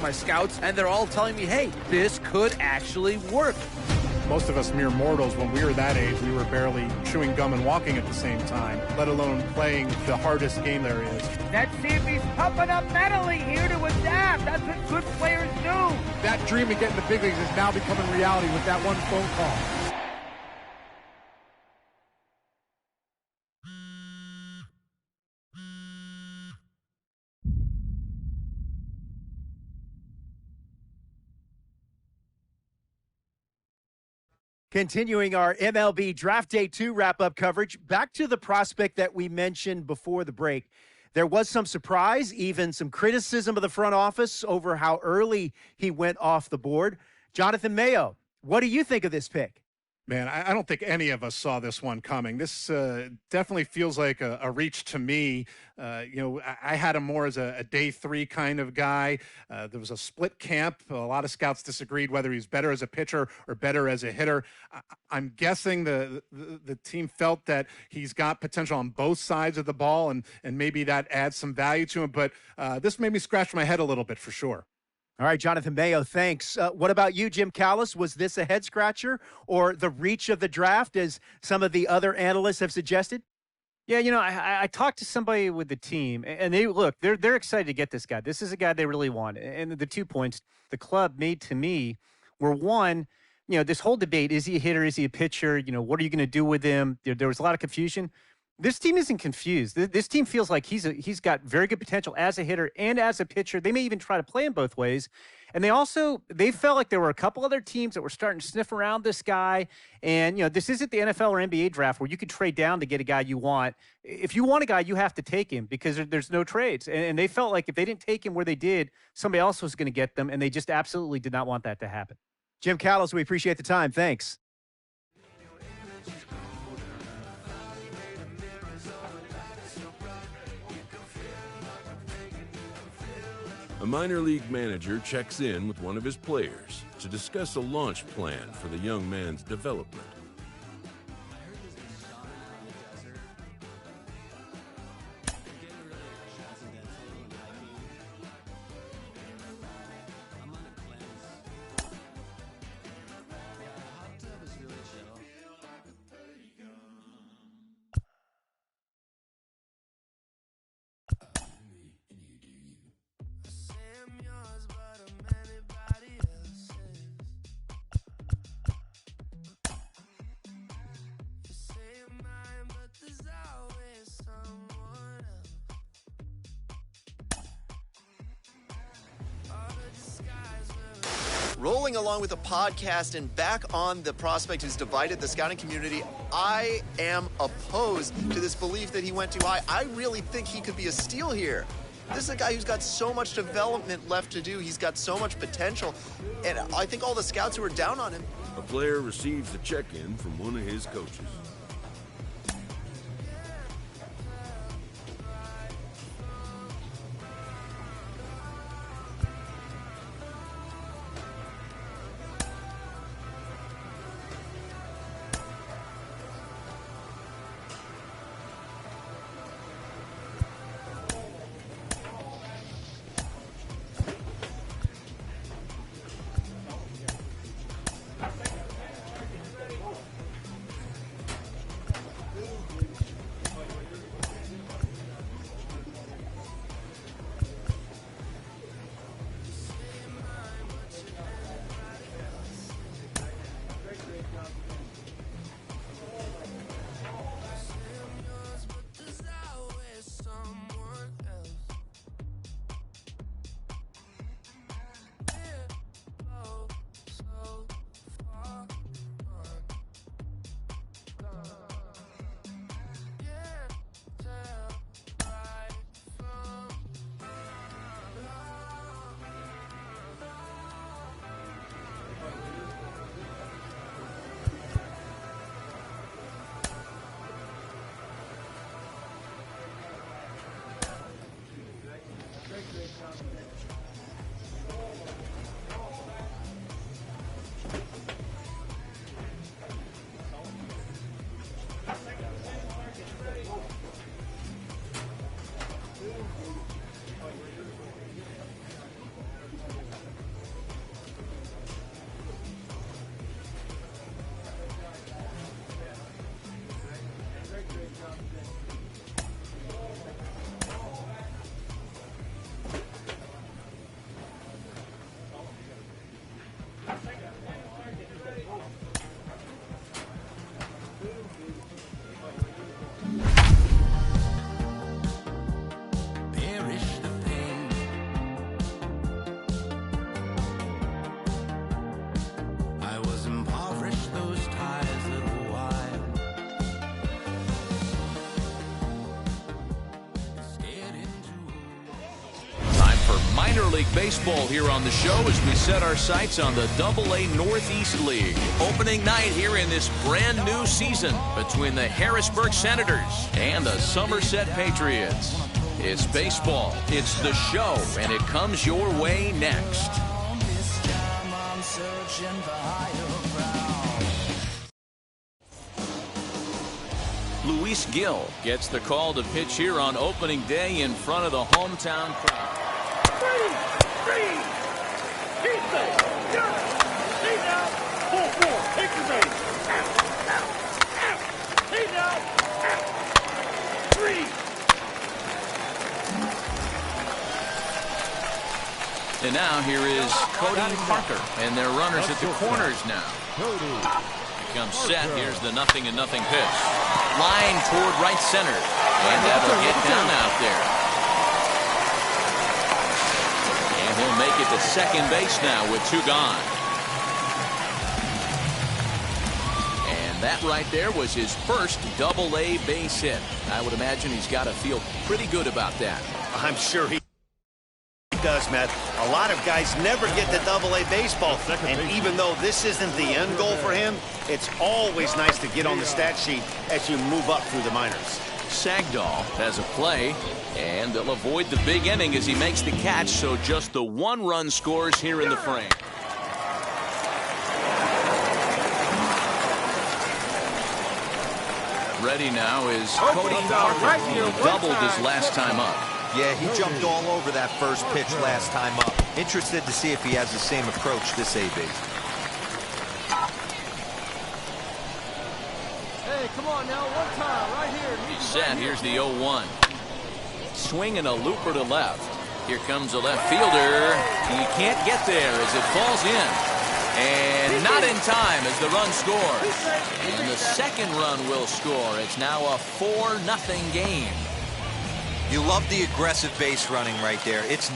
my scouts, and they're all telling me, hey, this could actually work. Most of us mere mortals, when we were that age, we were barely chewing gum and walking at the same time, let alone playing the hardest game there is. Let's see if he's pumping up mentally here to adapt. That's what good players do. That dream of getting the big leagues is now becoming reality with that one phone call. Continuing our MLB Draft Day 2 wrap-up coverage, back to the prospect that we mentioned before the break. There was some surprise, even some criticism of the front office over how early he went off the board. Jonathan Mayo, what do you think of this pick? Man, I don't think any of us saw this one coming. This definitely feels like a reach to me. I had him more as a day 3 kind of guy. There was a split camp. A lot of scouts disagreed whether he's better as a pitcher or better as a hitter. I'm guessing the team felt that he's got potential on both sides of the ball, and maybe that adds some value to him. But this made me scratch my head a little bit for sure. All right, Jonathan Mayo, thanks. What about you, Jim Callis? Was this a head-scratcher or the reach of the draft, as some of the other analysts have suggested? Yeah, I talked to somebody with the team, and they're excited to get this guy. This is a guy they really want. And the 2 points the club made to me were, one, this whole debate, is he a hitter, is he a pitcher? What are you going to do with him? There was a lot of confusion. This team isn't confused. This team feels like he's got very good potential as a hitter and as a pitcher. They may even try to play him both ways. And they felt like there were a couple other teams that were starting to sniff around this guy. And, this isn't the NFL or NBA draft where you could trade down to get a guy you want. If you want a guy, you have to take him because there's no trades. And they felt like if they didn't take him where they did, somebody else was going to get them. And they just absolutely did not want that to happen. Jim Callis, we appreciate the time. Thanks. A minor league manager checks in with one of his players to discuss a launch plan for the young man's development. Rolling along with the podcast and back on the prospect who's divided the scouting community, I am opposed to this belief that he went too high. I really think he could be a steal here. This is a guy who's got so much development left to do. He's got so much potential. And I think all the scouts who are down on him. A player receives a check-in from one of his coaches. minor league baseball here on the show as we set our sights on the AA Northeast League. Opening night here in this brand new season between the Harrisburg Senators and the Somerset Patriots. It's baseball, it's the show, and it comes your way next. Luis Gil gets the call to pitch here on opening day in front of the hometown crowd. And now here is Cody Parker, and their runners at the corners now. Comes set. Here's the 0-0 pitch. Line toward right center. And that'll get down out there. And he'll make it to second base now with 2 gone. And that right there was his first AA base hit. I would imagine he's got to feel pretty good about that. I'm sure he does, Matt. A lot of guys never get to AA baseball, and even though this isn't the end goal for him, it's always nice to get on the stat sheet as you move up through the minors. Sagdahl has a play, and they'll avoid the big inning as he makes the catch, so just the 1 run scores here in the frame. Ready now is Cody Parker, who doubled his last time up. Yeah, he jumped all over that first pitch last time up. Interested to see if he has the same approach this AB. Hey, come on now, one time, right here. He's set. Here's the 0-1. Swinging a looper to left. Here comes a left fielder. He can't get there as it falls in. And not in time as the run scores. And the second run will score. It's now a 4-0 game. You love the aggressive base running right there. It's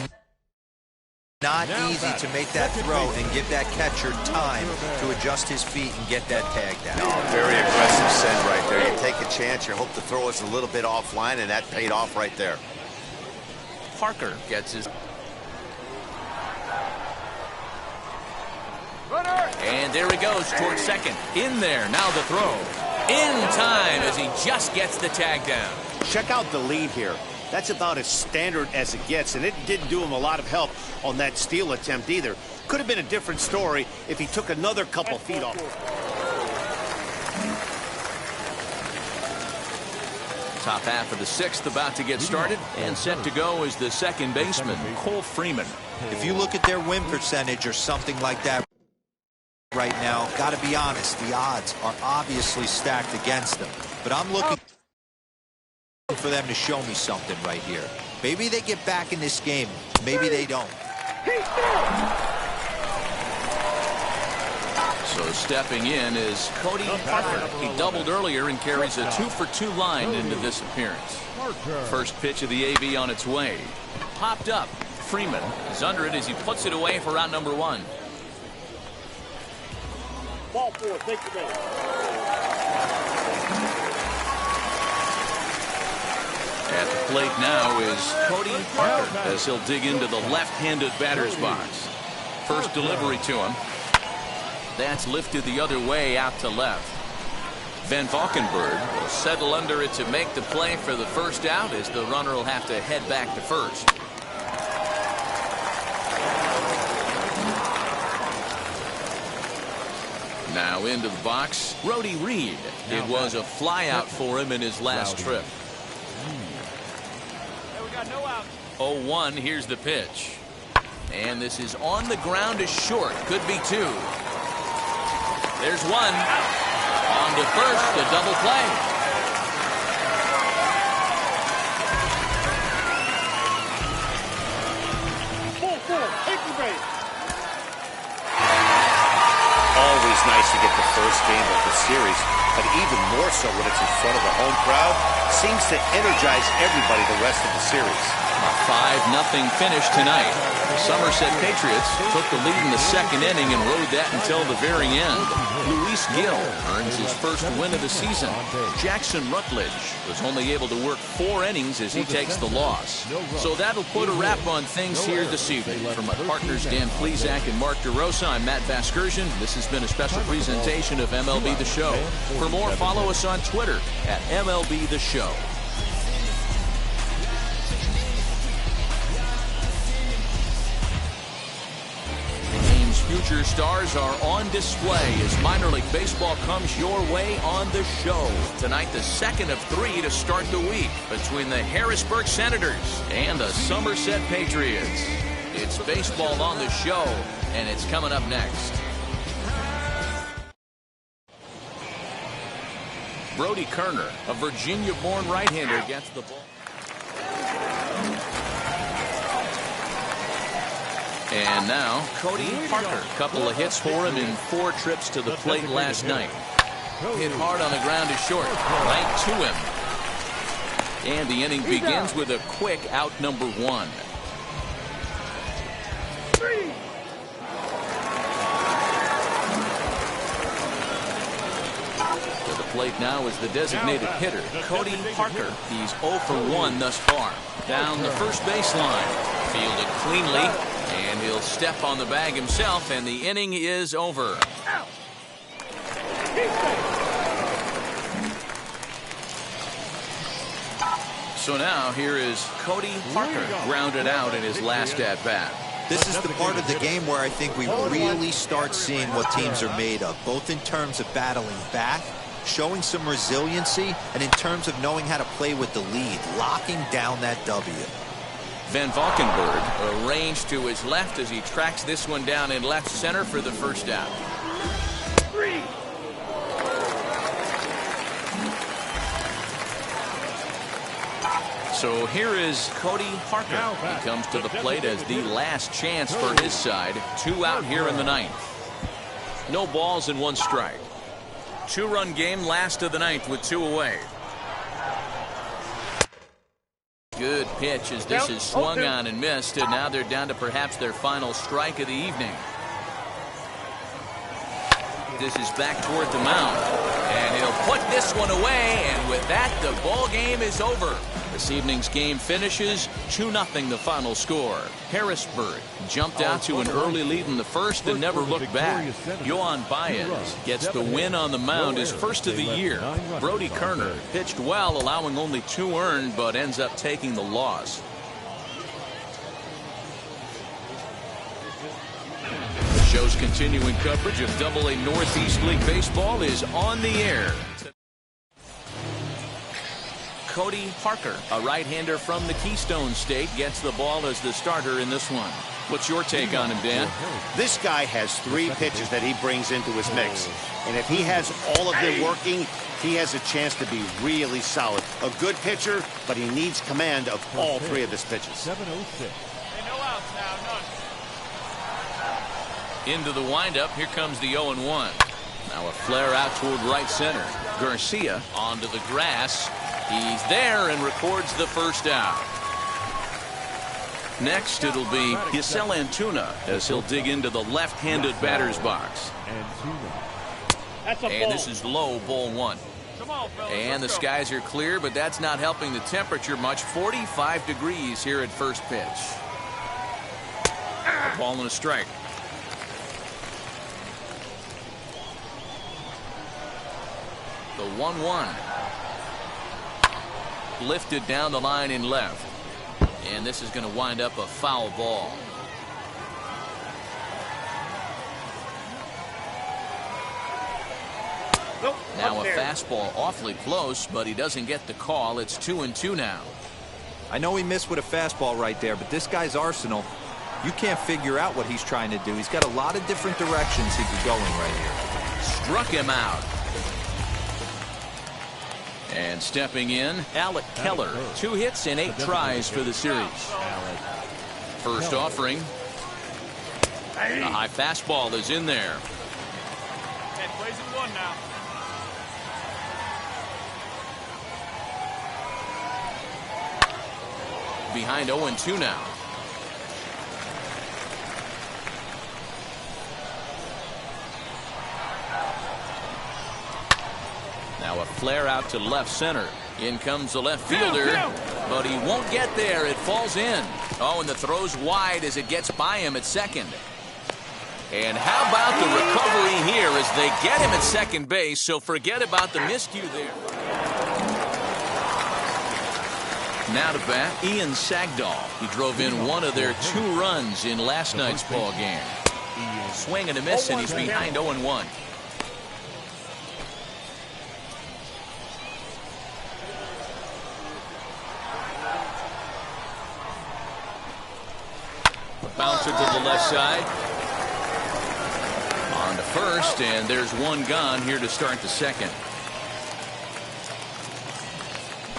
not easy to make that throw and give that catcher time to adjust his feet and get that tag down. No, very aggressive send right there. You take a chance, you hope the throw is a little bit offline, and that paid off right there. Parker gets his... And there he goes towards second. In there, now the throw. In time as he just gets the tag down. Check out the lead here. That's about as standard as it gets, and it didn't do him a lot of help on that steal attempt either. Could have been a different story if he took another couple feet off. Top half of the 6th about to get started, and set to go is the second baseman, Cole Freeman. If you look at their win percentage or something like that right now, got to be honest, the odds are obviously stacked against them. But I'm looking for them to show me something right here. Maybe they get back in this game. Maybe they don't. So stepping in is Cody Parker. He doubled earlier and carries a 2-for-2 line into this appearance. First pitch of the AB on its way. Popped up. Freeman is under it as he puts it away for out number 1. Ball 4, take the ball. At the plate now is Cody Parker as he'll dig into the left-handed batter's box. First delivery to him. That's lifted the other way out to left. Van Valkenburg will settle under it to make the play for the first out as the runner will have to head back to first. Now into the box, Brody Reed. It was a flyout for him in his last trip. 0-1, here's the pitch. And this is on the ground is short. Could be 2. There's 1. On to first, a double play. Always nice to get the first game of the series, but even more so when it's in front of a home crowd. Seems to energize everybody the rest of the series. A 5-0 finish tonight. The Somerset Patriots took the lead in the second inning and rode that until the very end. Luis Gill earns his first win of the season. Jackson Rutledge was only able to work 4 innings as he takes the loss. So that'll put a wrap on things here this evening. From my partners Dan Plesac and Mark DeRosa, I'm Matt Vasgersian. This has been a special presentation of MLB The Show. For more, follow us on Twitter at MLB The Show. Future stars are on display as minor league baseball comes your way on The Show. Tonight, the second of 3 to start the week between the Harrisburg Senators and the Somerset Patriots. It's baseball on The Show, and it's coming up next. Brody Kerner, a Virginia-born right-hander, gets the ball. And now, Cody Parker. Couple of hits for him in 4 trips to the plate last night. Hit hard on the ground to short. Right to him. And the inning begins with a quick out number 1. To the plate now is the designated hitter, Cody Parker. He's 0 for 1 thus far. Down the first baseline. Fielded cleanly. And he'll step on the bag himself, and the inning is over. So now here is Cody Parker, grounded out in his last at-bat. This is the part of the game where I think we really start seeing what teams are made of, both in terms of battling back, showing some resiliency, and in terms of knowing how to play with the lead, locking down that W. Van Valkenburg arranged to his left as he tracks this one down in left center for the first out. So here is Cody Parker. He comes to the plate as the last chance for his side. 2 out here in the 9th. No balls and 1 strike. 2-run game, last of the 9th with 2 away. Good pitch as this is swung on and missed, and now they're down to perhaps their final strike of the evening. This is back toward the mound, and he'll put this one away, and with that, the ball game is over. This evening's game finishes 2-0 the final score. Harrisburg jumped out to an early lead in the first and never looked back. Yohan Baez gets the win on the mound, his first of the year. Brody Kerner pitched well, allowing only 2 earned, but ends up taking the loss. The show's continuing coverage of AA Northeast League Baseball is on the air. Cody Parker, a right-hander from the Keystone State, gets the ball as the starter in this one. What's your take on him, Dan? This guy has 3 pitches that he brings into his mix. And if he has all of them working, he has a chance to be really solid. A good pitcher, but he needs command of all 3 of his pitches. 7:06. No outs now, none. Into the windup, here comes the 0-1. Now a flare out toward right center. Garcia onto the grass. He's there and records the first out. Next, it'll be Giselle Antuna as he'll dig into the left-handed batter's box. And this is low, ball 1. And the skies are clear, but that's not helping the temperature much. 45 degrees here at first pitch. A ball and a strike. The 1-1. Lifted down the line in left. And this is going to wind up a foul ball. Now a fastball awfully close, but he doesn't get the call. It's 2-2 now. I know he missed with a fastball right there, but this guy's arsenal, you can't figure out what he's trying to do. He's got a lot of different directions he could go in right here. Struck him out. And stepping in, Alec Keller. 2 hits and 8 tries for the series. First offering. A high fastball is in there. And plays at 1 now. behind 0-2 now. Now a flare out to left center. In comes the left fielder, but he won't get there. It falls in. Oh, and the throw's wide as it gets by him at second. And how about the recovery here as they get him at second base, so forget about the miscue there. Now to bat, Ian Sagdahl. He drove in one of their 2 runs in last night's ball game. Swing and a miss, and he's behind 0-1. Bouncer to the left side. On to first, and there's one gone here to start the second.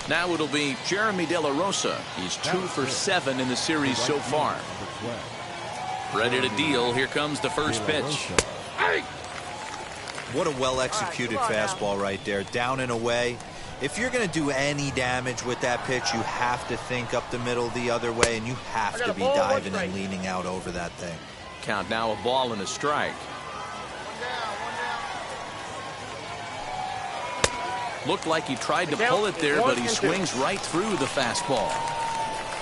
Now it'll be Jeremy De La Rosa. He's 2 for 7 in the series so far. Ready to deal. Here comes the first pitch. What a well-executed fastball right there. Down and away. If you're going to do any damage with that pitch, you have to think up the middle the other way, and you have to be diving and leaning out over that thing. Count now a ball and a strike. Looked like he tried to pull it there, but he swings right through the fastball.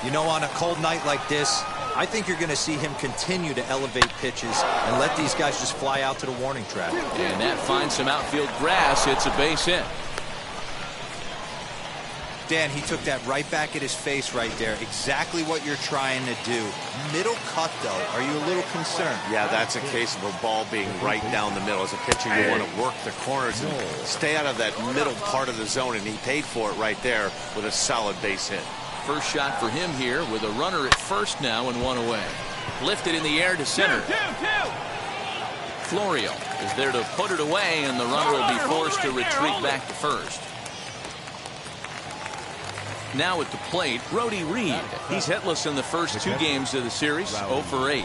You know, on a cold night like this, I think you're going to see him continue to elevate pitches and let these guys just fly out to the warning track. And that finds some outfield grass. It's a base hit. Dan, he took that right back at his face right there. Exactly what you're trying to do. Middle cut, though. Are you a little concerned? Yeah, that's a case of a ball being right down the middle. As a pitcher, you want to work the corners and stay out of that middle part of the zone, and he paid for it right there with a solid base hit. First shot for him here with a runner at first now and 1 away. Lifted in the air to center. Florio is there to put it away, and the runner will be forced to retreat back to first. Now at the plate, Brody Reed. He's hitless in the first 2 games of the series, 0 for 8.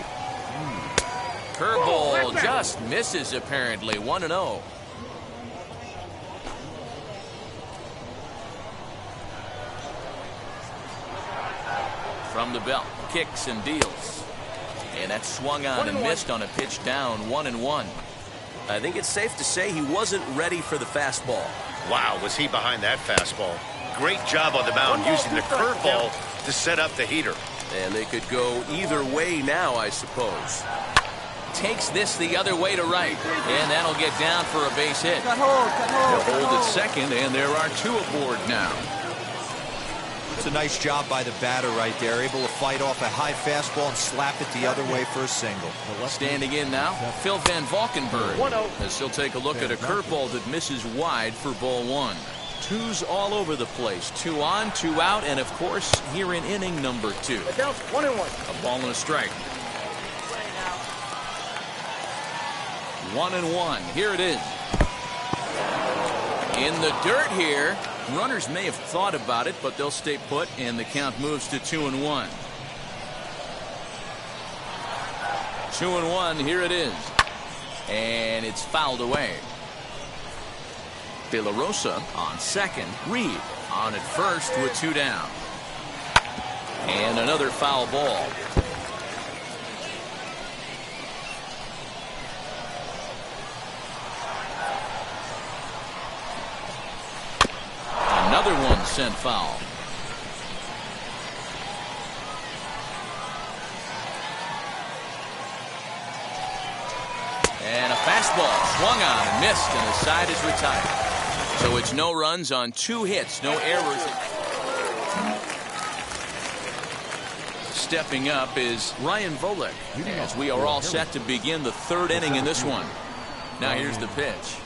Curveball just misses apparently, 1-0. From the belt, kicks and deals. And that's swung on and missed on a pitch down, 1-1. I think it's safe to say he wasn't ready for the fastball. Wow, was he behind that fastball? Great job on the mound using the curveball to set up the heater. And they could go either way now, I suppose. Takes this the other way to right, and that'll get down for a base hit. Cut hold, They'll hold at second, and there are 2 aboard now. It's a nice job by the batter right there, able to fight off a high fastball and slap it the other way for a single. Standing in now, Phil Van Valkenburg, as he'll take a look at a curveball that misses wide for ball 1. 2's all over the place. 2 on, 2 out, and of course here in inning number 2. 1-1. A ball and a strike. 1-1. Here it is. In the dirt here. Runners may have thought about it, but they'll stay put, and the count moves to 2-1. 2-1. Here it is, and it's fouled away. De La Rosa on second. Reed on at first with 2 down. And another foul ball. Another one sent foul. And a fastball swung on and missed, and the side is retired. So it's no runs on 2 hits, no errors. Stepping up is Ryan Volek, as we are all set to begin the 3rd inning in this one. Now here's the pitch.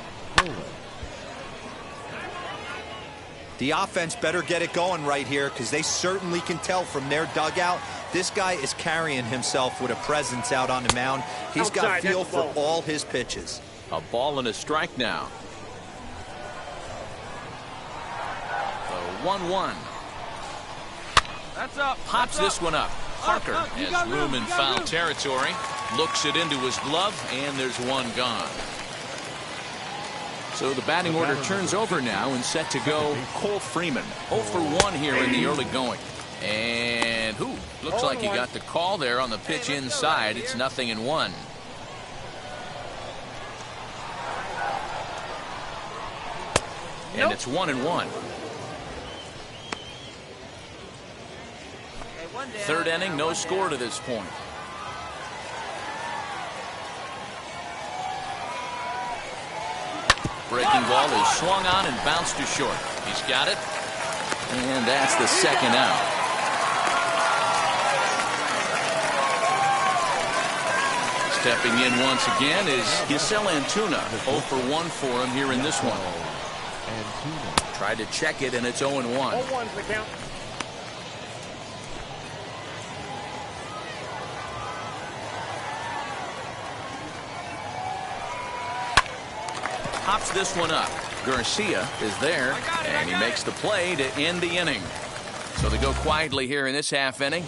The offense better get it going right here, because they certainly can tell from their dugout this guy is carrying himself with a presence out on the mound. He's got feel for all his pitches. A ball and a strike now. The 1-1. That's up. Pops this one up. Parker has room in foul territory. Looks it into his glove, and there's 1 gone. So the batting order turns over now, and set to go Cole Freeman. 0 for 1 here in the early going. And And looks like he got the call there on the pitch inside. It's 0-1. And it's 1-1. Third inning, no score to this point. Breaking ball is swung on and bounced to short. He's got it. And that's the second out. Stepping in once again is Giselle Antuna. 0 for 1 for him here in this one. Tried to check it, and it's 0-1. 0-1's the count. Pops this one up. Garcia is there, and he makes the play to end the inning. So they go quietly here in this half inning.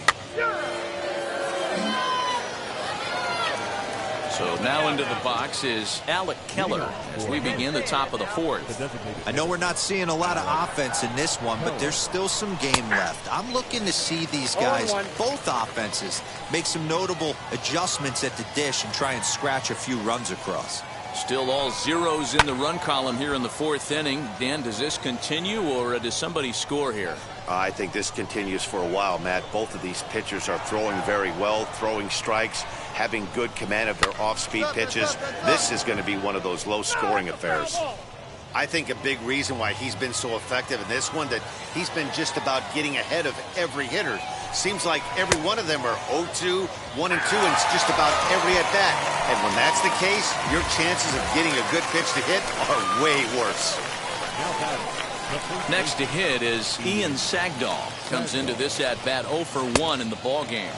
So now into the box is Alec Keller as we begin the top of the fourth. I know we're not seeing a lot of offense in this one, but there's still some game left. I'm looking to see these guys, both offenses, make some notable adjustments at the dish and try and scratch a few runs across. Still all zeros in the run column here in the fourth inning. Dan, does this continue, or does somebody score here? I think this continues for a while, Matt. Both of these pitchers are throwing very well, throwing strikes, having good command of their off-speed pitches. This is going to be one of those low-scoring affairs. I think a big reason why he's been so effective in this one, that he's been just about getting ahead of every hitter. Seems like every one of them are 0-2, 1-2, and it's just about every at-bat. And when that's the case, your chances of getting a good pitch to hit are way worse. Next to hit is Ian Sagdahl. Comes into this at-bat 0 for 1 in the ball game.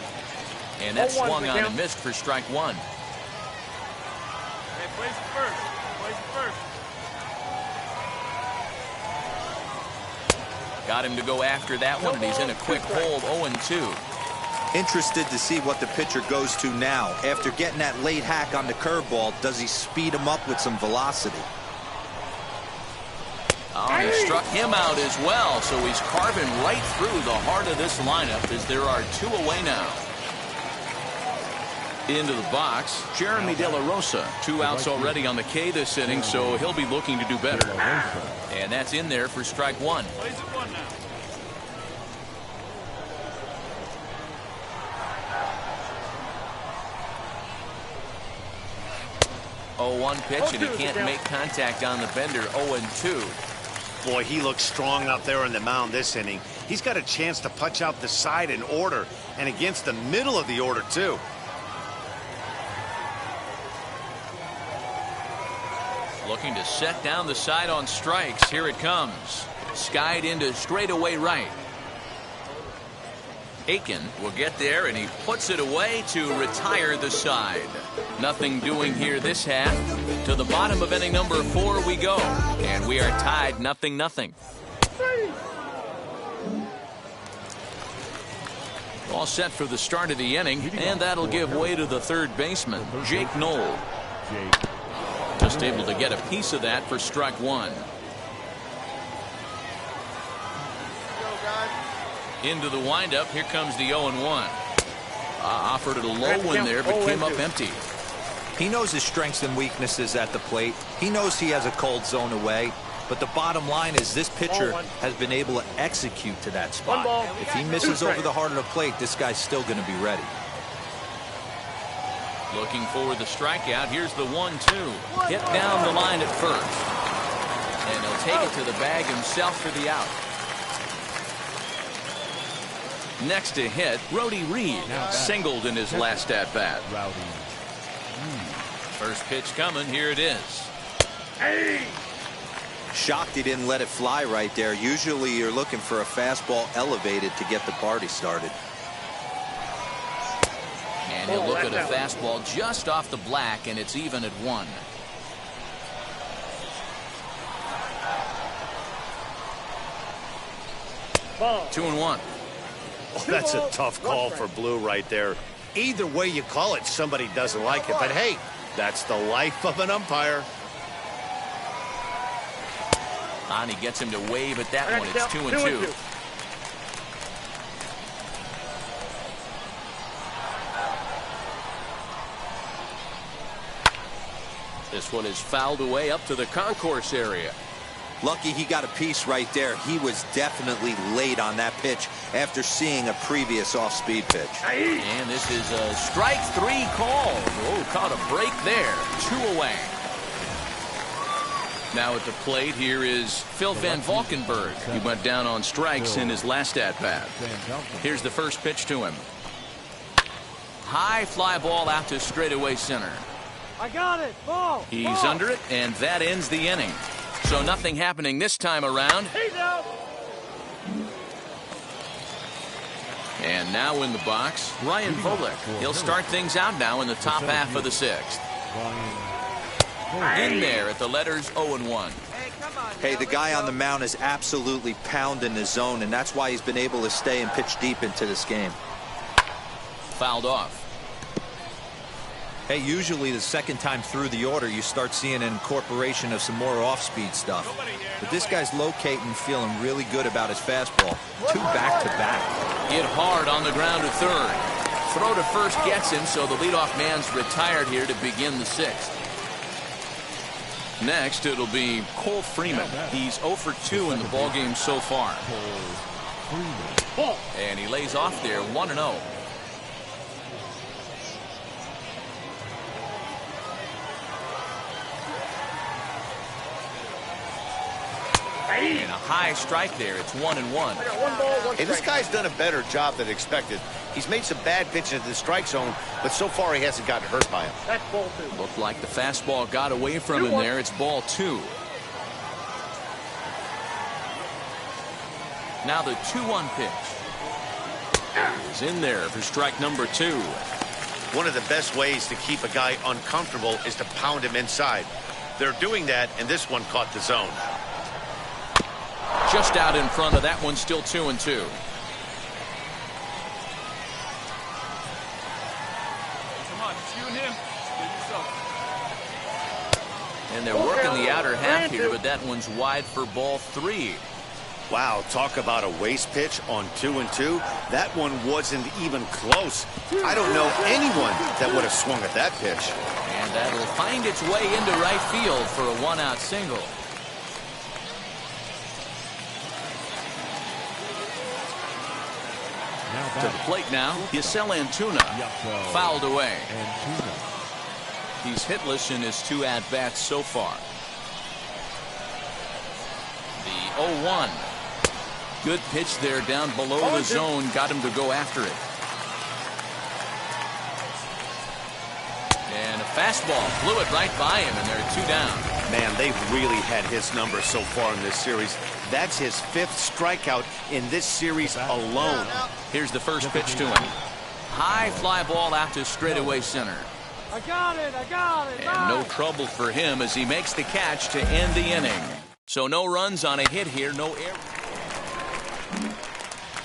And that's swung on and missed for strike one. Hey, place it first. Place it first. Got him to go after that one, and he's in a quick hold, 0-2. Interested to see what the pitcher goes to now. After getting that late hack on the curveball, does he speed him up with some velocity? Oh, he struck him out as well, so he's carving right through the heart of this lineup as there are 2 away now. Into the box, Jeremy De La Rosa. 2 outs already on the K this inning, so he'll be looking to do better. And that's in there for strike one. 0-1 pitch, and he can't make contact on the bender. 0-2. Boy, he looks strong out there on the mound this inning. He's got a chance to punch out the side in order, and against the middle of the order, too. Looking to set down the side on strikes. Here it comes. Skied into straightaway right. Aiken will get there, and he puts it away to retire the side. Nothing doing here this half. To the bottom of inning number 4 we go, and we are tied 0-0. All set for the start of the inning, and that'll give way to the third baseman, Jake Knoll. Just able to get a piece of that for strike one. Into the windup. Here comes the 0-1. Offered it a low one there, but came up empty. He knows his strengths and weaknesses at the plate. He knows he has a cold zone away. But the bottom line is this pitcher has been able to execute to that spot. If he misses over the heart of the plate, this guy's still going to be ready. Looking for the strikeout. Here's the 1-2. Hit down the line at first. And he'll take it to the bag himself for the out. Next to hit, Rowdy Reed singled in his last at-bat. First pitch coming. Here it is. Shocked he didn't let it fly right there. Usually you're looking for a fastball elevated to get the party started. And he'll look at a fastball just off the black, and it's even at 1. Ball. 2-1. Oh, that's a tough call for Blue right there. Either way you call it, somebody doesn't like it. But hey, that's the life of an umpire. And he gets him to wave at that one. It's 2-2. This one is fouled away up to the concourse area. Lucky he got a piece right there. He was definitely late on that pitch after seeing a previous off-speed pitch. And this is a strike 3 call. Oh, caught a break there. 2 away. Now at the plate, here is Phil Van Valkenburg. He went down on strikes in his last at-bat. Here's the first pitch to him. High fly ball out to straightaway center. I got it. Ball. He's under it, and that ends the inning. So nothing happening this time around. He's out. And now in the box, Ryan Volek. He'll start things out now in the top half of the 6th. In there at the letters 0-1. Hey, the guy on the mound is absolutely pounding the zone, and that's why he's been able to stay and pitch deep into this game. Fouled off. Hey, usually the second time through the order, you start seeing an incorporation of some more off-speed stuff. But this guy's locating, feeling really good about his fastball. 2 back-to-back. Hit hard on the ground to third. Throw to first gets him, so the leadoff man's retired here to begin the 6th. Next, it'll be Cole Freeman. He's 0 for 2 in the ballgame so far. And he lays off there 1-0. And a high strike there. It's 1-1. Hey, this guy's done a better job than expected. He's made some bad pitches in the strike zone, but so far he hasn't gotten hurt by him. That's ball 2. Looked like the fastball got away from him there. It's ball 2. Now the 2-1 pitch. He's in there for strike number 2. One of the best ways to keep a guy uncomfortable is to pound him inside. They're doing that, and this one caught the zone. Just out in front of that one, still 2-2. Come on, it's you and him. Get yourself. And they're working the outer half here, but that one's wide for ball 3. Wow, talk about a waste pitch on 2-2. That one wasn't even close. I don't know anyone that would have swung at that pitch. And that'll find its way into right field for a 1-out single. To the plate now, Yasel Antuna. Fouled away. He's hitless in his 2 at-bats so far. The 0-1. Good pitch there down below the zone. Got him to go after it. And a fastball. Blew it right by him, and they're 2 down. Man, they've really had his number so far in this series. That's his 5th strikeout in this series alone. Here's the first pitch to him. High fly ball out to straightaway center. I got it. I got it. And no trouble for him as he makes the catch to end the inning. So no runs on a hit here, no error.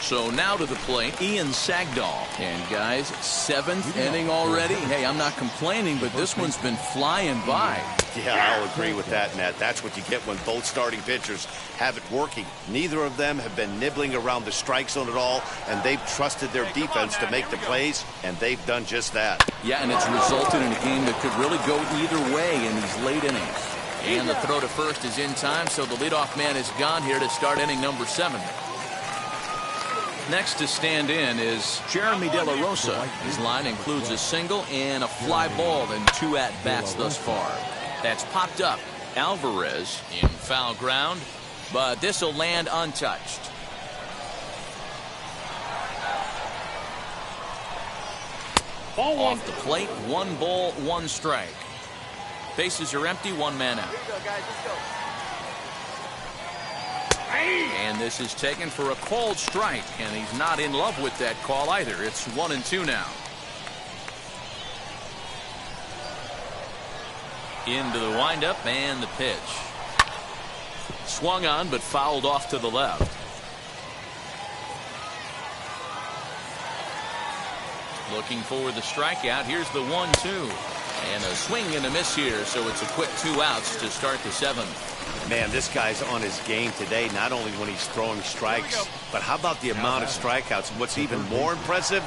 So now to the plate, Ian Sagdahl. And guys, 7th inning already. Hey, I'm not complaining, but this one's been flying by. Yeah, I'll agree with that, Matt. That's what you get when both starting pitchers have it working. Neither of them have been nibbling around the strike zone at all, and they've trusted their defense to make the plays, and they've done just that. Yeah, and it's resulted in a game that could really go either way in these late innings. And the throw to first is in time, so the leadoff man is gone here to start inning number 7. Next to stand in is Jeremy De La Rosa. His line includes a single and a fly ball in 2 at-bats thus far. That's popped up. Alvarez in foul ground, but this will land untouched. Off the plate, 1 ball, 1 strike. Bases are empty, 1 man out. And this is taken for a called strike, and he's not in love with that call either. It's 1-2 now. Into the windup and the pitch. Swung on, but fouled off to the left. Looking for the strikeout. Here's the 1-2. And a swing and a miss here, so it's a quick 2 outs to start the 7th. Man, this guy's on his game today, not only when he's throwing strikes, but how about the amount of strikeouts? And what's even more impressive,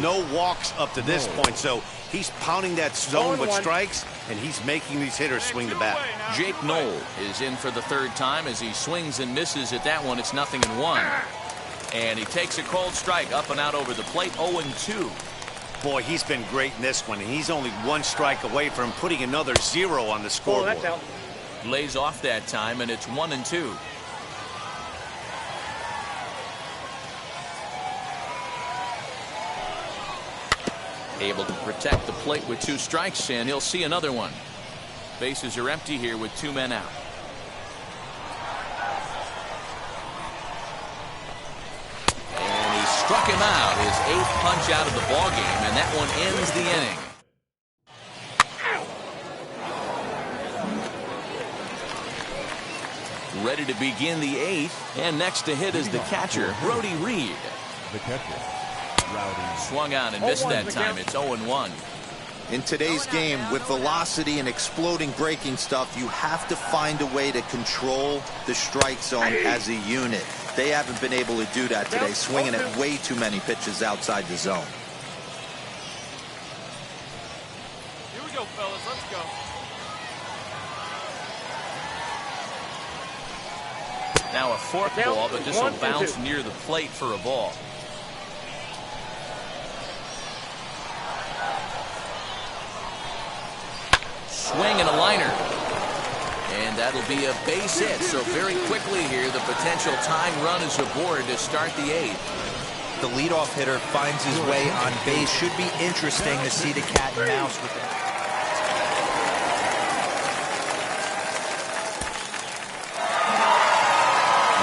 no walks up to this point. So he's pounding that zone with strikes, and he's making these hitters swing the bat. Jake Knoll is in for the third time as he swings and misses at that one. It's 0-1. And he takes a cold strike up and out over the plate, 0-2. Boy, he's been great in this one. He's only one strike away from putting another 0 on the scoreboard. That's out. Lays off that time, and it's 1-2. Able to protect the plate with 2 strikes, and he'll see another one. Bases are empty here with 2 men out. And he struck him out, his 8th punch out of the ballgame, and that one ends the inning. Ready to begin the 8th, and next to hit is the catcher, Brody Reed. The catcher, Rowdy. Swung out and missed that time. It's 0-1. In today's game, with velocity and exploding breaking stuff, you have to find a way to control the strike zone as a unit. They haven't been able to do that today, swinging at way too many pitches outside the zone. Here we go, fellas. Let's go. Now a fork ball, but this will bounce near the plate for a ball. Swing and a liner. And that'll be a base hit. So very quickly here, the potential tying run is aboard to start the 8th. The leadoff hitter finds his way on base. Should be interesting to see the cat and mouse with that.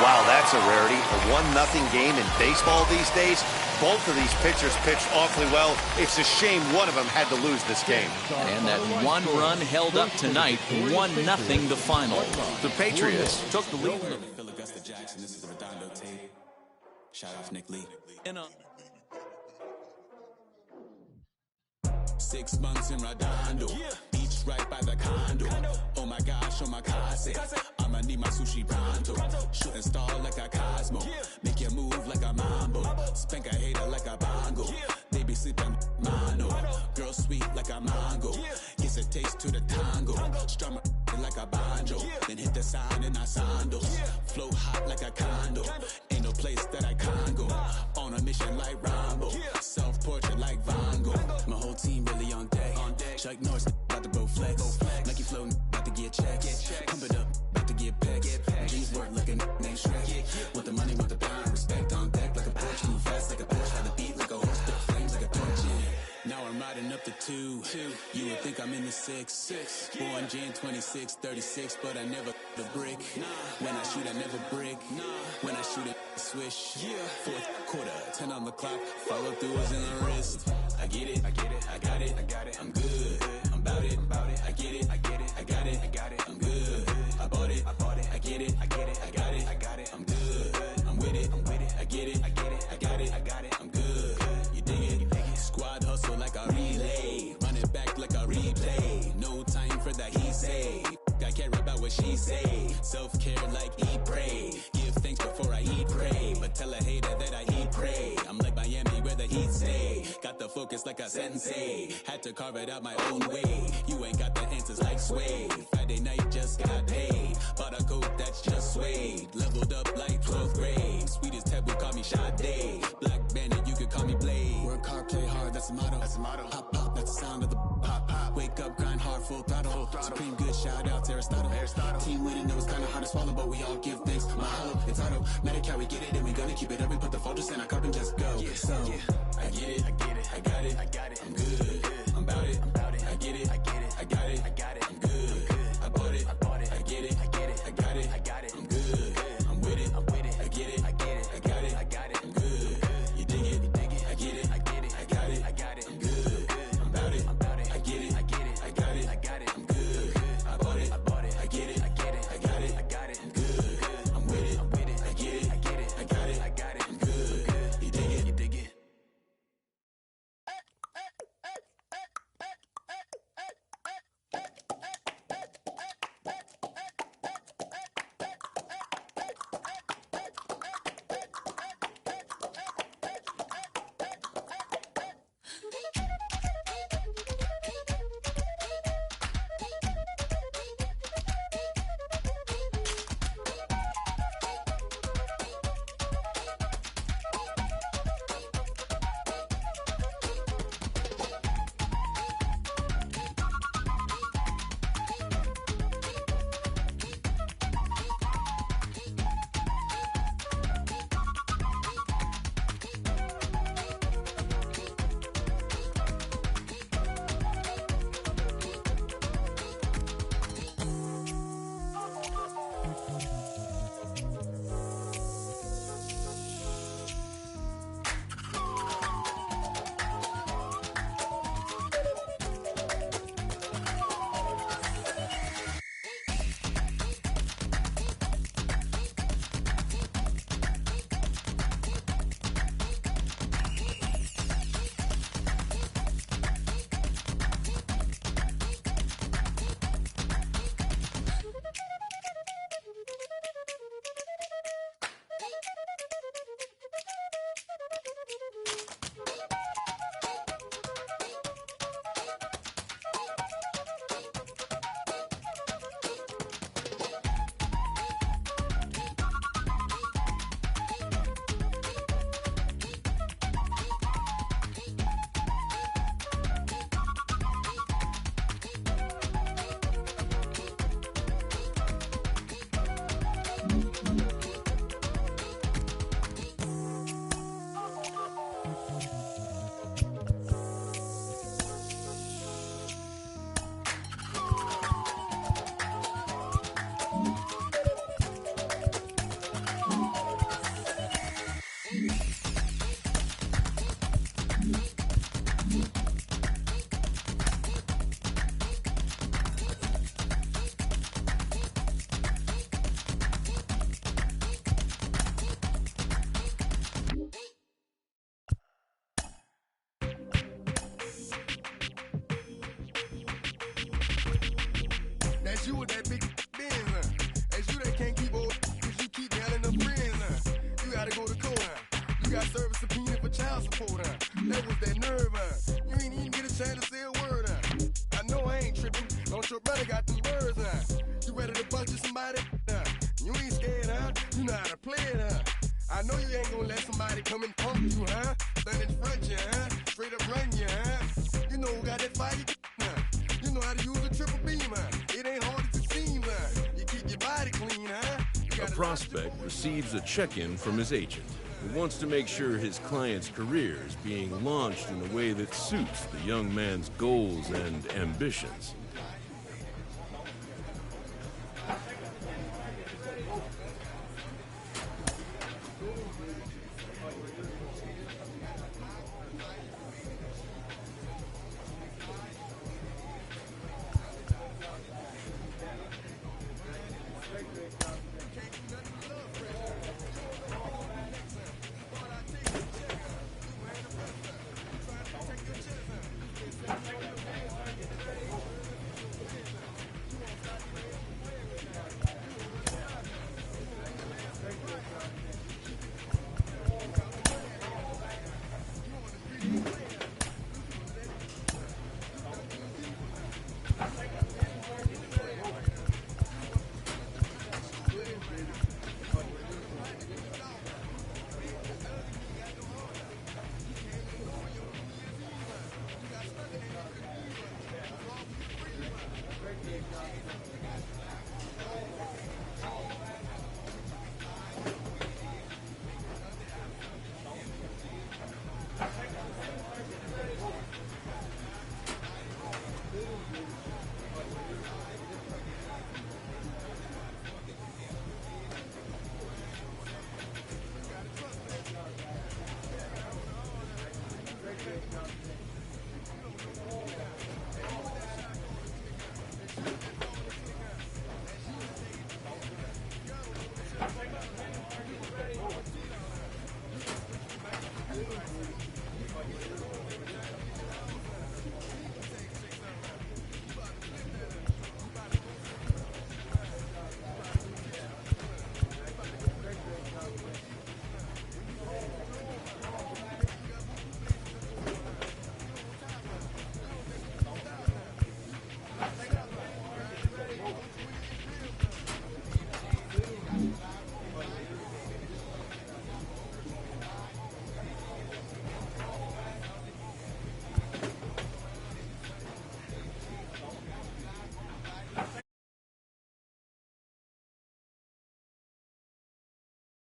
Wow, that's a rarity. A 1-0 game in baseball these days. Both of these pitchers pitched awfully well. It's a shame one of them had to lose this game. And that 1 run held up tonight, 1-0 the final. The Patriots took the lead. This is Redondo tape. Shout out Nick Lee. 6 months in Redondo. Beach right by the condo. Oh my gosh, oh my casa. I'ma need my sushi pronto. Shooting star like a Cosmo. Make you move like a mambo. Spank a hater like a bongo. They be sleeping mono. Girl sweet like a mango. Gets a taste to the tango. Strum like a banjo. Then hit the sign in our sandals. Flow hot like a condo. Ain't no place that I can't go. On a mission like Rambo. Self-portrait like Van Gogh. My whole team really on deck. Chuck Norris about to go flex. Nike flow about to get checks. Pump it up about to get packs. Jeans work like a named Shrek. Want the money, want the pound. Respect on deck like a Porsche. Move fast like a Porsche. How the beat like a horse. Spit flames like a torch. Now I'm riding up the 2. You would think I'm in the 6. Born Jan 26, 36, but I never the brick. When I shoot, I never brick. When I shoot it, swish. 4th quarter, 10 on the clock. Follow through is in the wrist. I get it, I get it, I got it, I got it. I'm good, I'm about it, I get it, I get it, I got it, I got it. I'm good, I bought it, I get it, I get it, I got it, I got it. I'm good, I'm with it, I get it, I get it, I got it, I got it. I'm good, you dig it, Squad hustle like a relay, run it back like a replay. No time for that he say. I care about what she say. Self-care like eat, pray. Give thanks before I eat, pray. But tell a hater that I eat, pray. I'm like Miami where the heat stay. Got the focus like a sensei. Had to carve it out my own way. You ain't got the answers like Sway. Friday night just got paid. Bought a coat that's just suede. Leveled up like 12th grade. Sweetest taboo call me Sade. Black bandit, you could call me Blade. Work hard, play hard, that's the motto. That's the motto. Pop, pop, that's the sound of the pop, pop. Wake up, grind hard, full throttle. Supreme good, shout out to Aristotle. Team winning, it was kinda hard to swallow, but we all give thanks. Mahalo, it's auto. Medical, we get it, and we gonna keep it up. We put the focus in our cup and just go. So, I get it, I get it, I got it, I got it. I'm good, I'm about it, I get it, I get it, I got it, I got it. I'm good, I bought it, I get it, I get it, I got it, I got it. I'm good, I'm with it, I get it, I get it, I got it, I got it. I'm good, you dig it, I get it, I get it, I got it, I got it. I'm good, I'm about it, I get it, I get it, I got it, I got it. I'm good, I bought it, I get it, I get it, I got it, I got it. I'm good, I'm with it, I get it, I get it, I got it, I got it. I'm good, you dig it, you dig it. It's you with that big Benz, It's you that can't keep old, cause you keep handling them friends, You gotta go to court, You got service subpoena for child support, That was that nerve, You ain't even get a chance to say a word, I know I ain't tripping. Don't your brother got them birds, You ready to bust you somebody, You ain't scared, You know how to play it, I know you ain't gonna let somebody come and pump you, Stand in front you, Straight up run you, You know who got that fire, You know how to use a triple beam, It ain't hard as it seems, You keep your body clean, A prospect receives a check-in from his agent, who wants to make sure his client's career is being launched in a way that suits the young man's goals and ambitions.